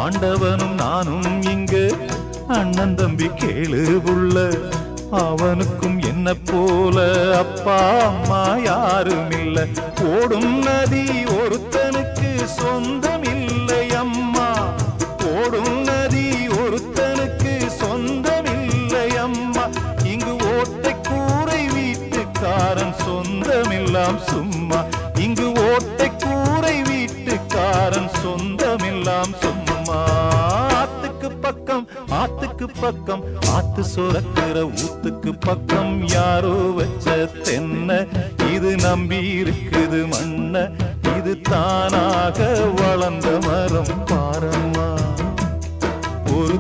ஆண்டவனும் நானும் இங்கு அண்ணன் தம்பி கேளு புள்ள. அவனுக்கும் என்ன போல அப்பா அம்மா யாரும் இல்ல. ஓடும் நதி ஒருத்தனுக்கு சொந்தம் இல்லை அம்மா. ஓடும் நதி ஒருத்தனுக்கு சொந்தம் இல்லை அம்மா. இங்கு ஓட்டை கூரை வீட்டுக்காரன் சொந்தமெல்லாம் சும்மா. இங்கு ஓட்டை கூரை வீட்டுக்காரன் சொந்தமெல்லாம் சும்மா. ஆத்துக்கு பக்கம் ஆத்துக்கு பக்கம் ஆத்து சுரக்கிற ஊத்துக்கு பக்கம் யாரோ வச்ச தென்ன. இது நம்பி இருக்குது மண்ண. இது தானாக வளர்ந்த மரம் பாரம்மா. ஒரு